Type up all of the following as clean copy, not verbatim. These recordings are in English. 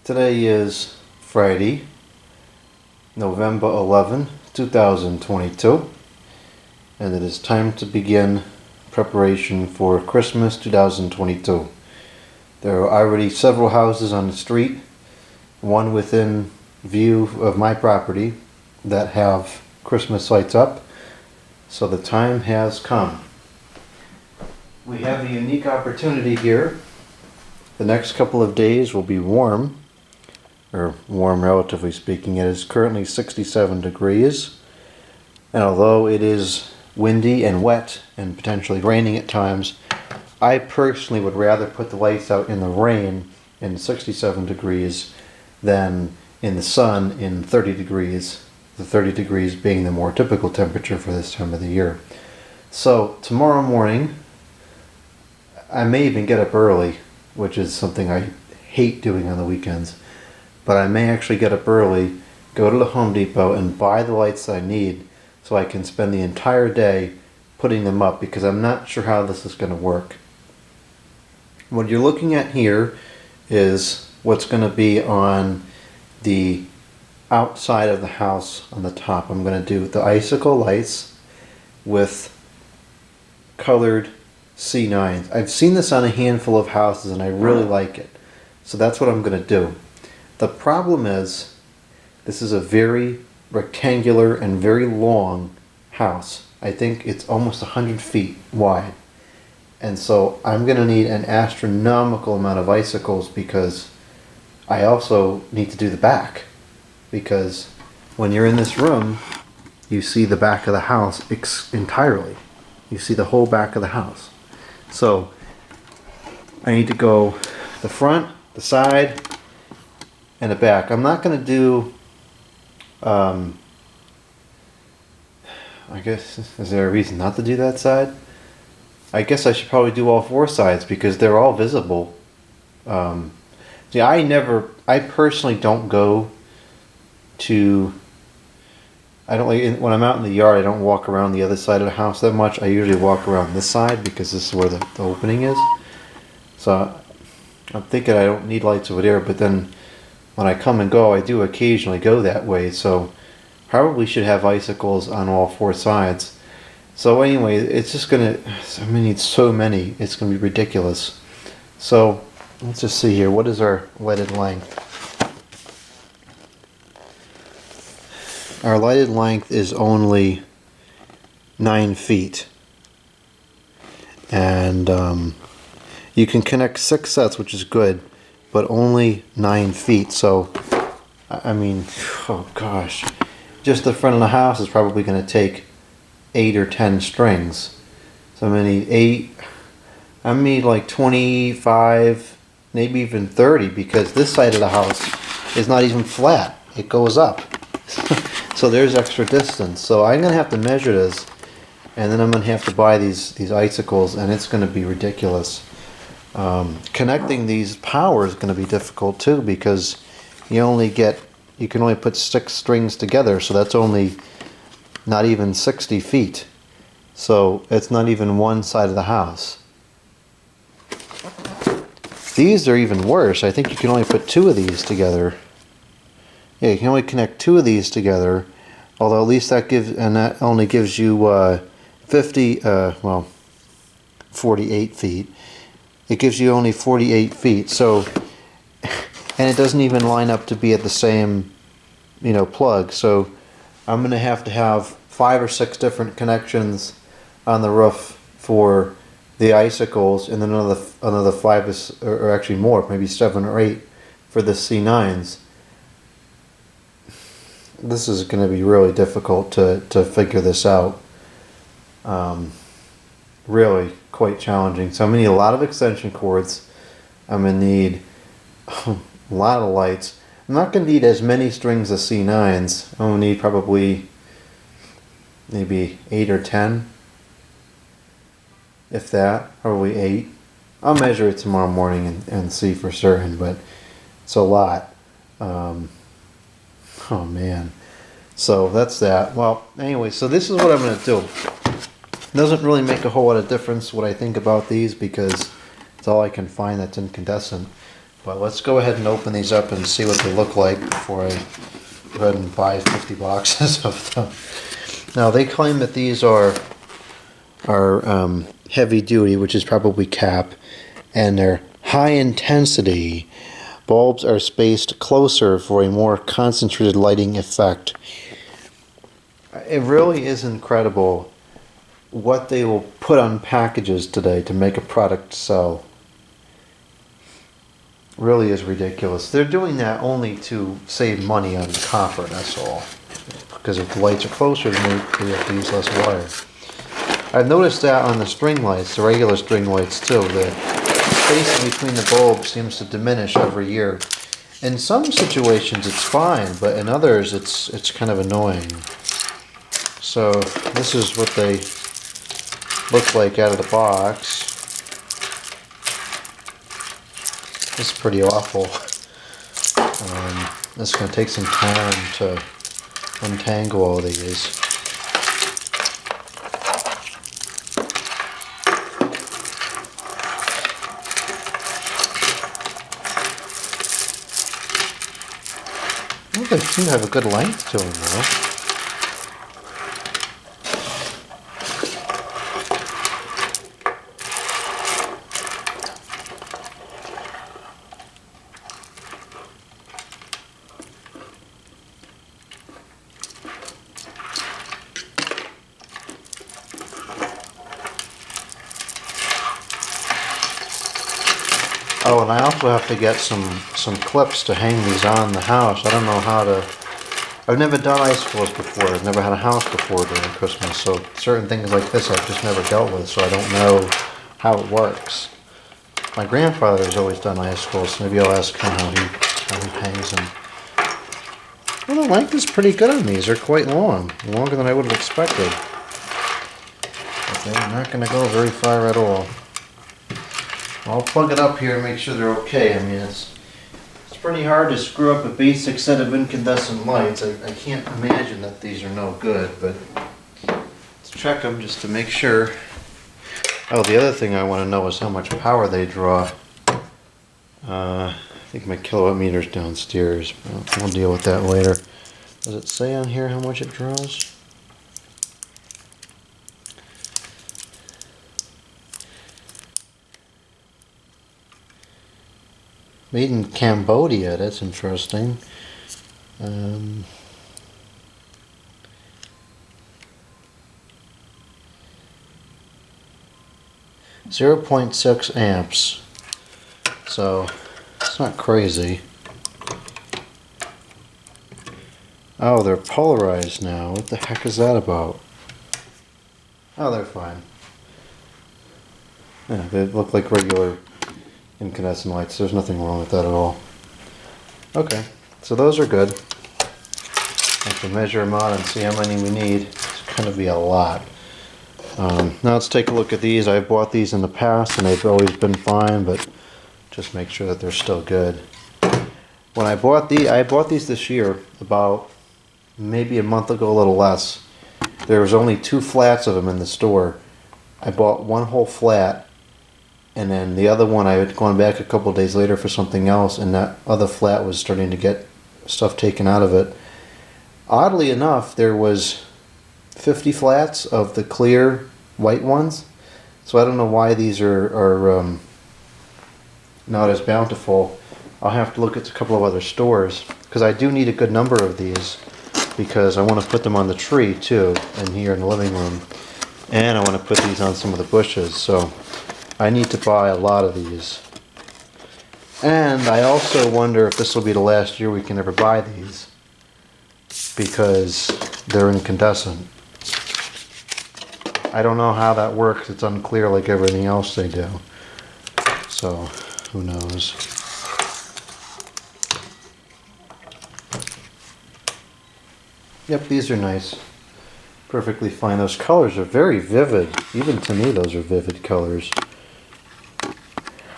Today is Friday, November 11, 2022, and it is time to begin preparation for Christmas 2022. There are already several houses on the street, one within view of my property, that have Christmas lights up, so the time has come. We have a unique opportunity here. The next couple of days will be warm, or warm relatively speaking. It is currently 67 degrees, and although it is windy and wet and potentially raining at times, I personally would rather put the lights out in the rain in 67 degrees than in the sun in 30 degrees, the 30 degrees being the more typical temperature for this time of the year. So tomorrow morning, I may even get up early, which is something I hate doing on the weekends. But I may actually get up early, go to the Home Depot and buy the lights I need so I can spend the entire day putting them up, because I'm not sure how this is going to work. What you're looking at here is what's going to be on the outside of the house on the top. I'm going to do the icicle lights with colored C9s. I've seen this on a handful of houses and I really like it. So that's what I'm going to do. The problem is, this is a very rectangular and very long house. I think it's almost 100 feet wide. And so I'm going to need an astronomical amount of icicles, because I also need to do the back. Because when you're in this room, you see the back of the house entirely. You see the whole back of the house. So I need to go the front, the side, and the back. I'm not going to do, I guess, is there a reason not to do that side? I guess I should probably do all four sides because they're all visible. See, I personally don't go to, I don't like, when I'm out in the yard, I don't walk around the other side of the house that much. I usually walk around this side because this is where the opening is. So I'm thinking I don't need lights over there, but then when I come and go, I do occasionally go that way, so probably should have icicles on all four sides. So anyway, it's just gonna, I mean, it's so many, it's gonna be ridiculous. So let's just see here, what is our lighted length? Our lighted length is only 9 feet. And you can connect 6 sets, which is good, but only 9 feet. So, I mean, oh gosh, just the front of the house is probably going to take 8 or 10 strings. So I'm going to need 8, I need like 25, maybe even 30, because this side of the house is not even flat. It goes up. So there's extra distance. So I'm going to have to measure this, and then I'm going to have to buy these icicles, and it's going to be ridiculous. Connecting these power is going to be difficult too, because you can only put 6 strings together, so that's only not even 60 feet. So it's not even one side of the house. These are even worse. I think you can only put 2 of these together. Yeah, you can only connect 2 of these together, although at least that only gives you 48 feet. It gives you only 48 feet, so, and it doesn't even line up to be at the same, plug. So I'm going to have 5 or 6 different connections on the roof for the icicles, and then another 5 or actually more, maybe 7 or 8 for the C9s. This is going to be really difficult to figure this out. Really quite challenging. So I'm going to need a lot of extension cords. I'm going to need a lot of lights. I'm not going to need as many strings as C9s. I'm going to need probably maybe 8 or 10. If that, probably 8. I'll measure it tomorrow morning and see for certain, but it's a lot. Oh man. So that's that. Well, anyway, so this is what I'm going to do. It doesn't really make a whole lot of difference what I think about these, because it's all I can find that's incandescent. But let's go ahead and open these up and see what they look like before I go ahead and buy 50 boxes of them. Now they claim that these are heavy duty, which is probably cap, and they're high intensity. Bulbs are spaced closer for a more concentrated lighting effect. It really is incredible what they will put on packages today to make a product sell. Really is ridiculous. They're doing that only to save money on copper, that's all. Because if the lights are closer, then they have to use less wire. I've noticed that on the string lights, the regular string lights too. The spacing between the bulbs seems to diminish every year. In some situations it's fine, but in others it's kind of annoying. So this is what they look like out of the box. This is pretty awful. This is going to take some time to untangle all these. Well, they seem to have a good length to them though. Oh, and I also have to get some clips to hang these on the house. I don't know how to... I've never done icicles before. I've never had a house before during Christmas, so certain things like this I've just never dealt with, so I don't know how it works. My grandfather has always done icicles, so maybe I'll ask him how he hangs them. Well, the length is pretty good on these. They're quite long. Longer than I would have expected. But they're not going to go very far at all. I'll plug it up here and make sure they're okay. I mean, it's pretty hard to screw up a basic set of incandescent lights. I can't imagine that these are no good, but let's check them just to make sure. Oh, the other thing I want to know is how much power they draw. I think my kilowatt meter's downstairs. We'll deal with that later. Does it say on here how much it draws? Made in Cambodia, that's interesting. 0.6 amps. So it's not crazy. Oh, they're polarized now. What the heck is that about? Oh, they're fine. Yeah, they look like regular incandescent lights. There's nothing wrong with that at all. Okay, so those are good. I can measure them out and see how many we need. It's going to be a lot. Now let's take a look at these. I've bought these in the past and they've always been fine, but just make sure that they're still good. When I bought these this year, about maybe a month ago, a little less. There was only 2 flats of them in the store. I bought one whole flat, and then the other one I had gone back a couple of days later for something else, and that other flat was starting to get stuff taken out of it. Oddly enough, there was 50 flats of the clear white ones, so I don't know why these are not as bountiful. I'll have to look at a couple of other stores, because I do need a good number of these, because I want to put them on the tree too, and here in the living room, and I want to put these on some of the bushes, so I need to buy a lot of these. And I also wonder if this will be the last year we can ever buy these, because they're incandescent. I don't know how that works. It's unclear like everything else they do. So, who knows? Yep, these are nice. Perfectly fine. Those colors are very vivid. Even to me, those are vivid colors.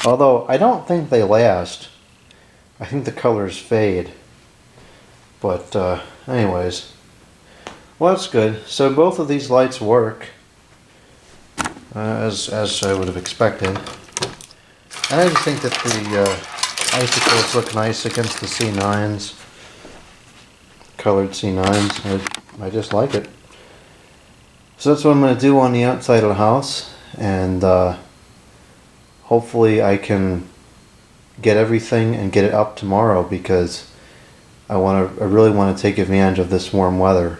Although, I don't think they last. I think the colors fade. But, anyways. Well, that's good. So both of these lights work. As I would have expected. And I just think that Icicles look nice against the C9s. Colored C9s. I just like it. So that's what I'm going to do on the outside of the house. And hopefully I can get everything and get it up tomorrow, because I really want to take advantage of this warm weather.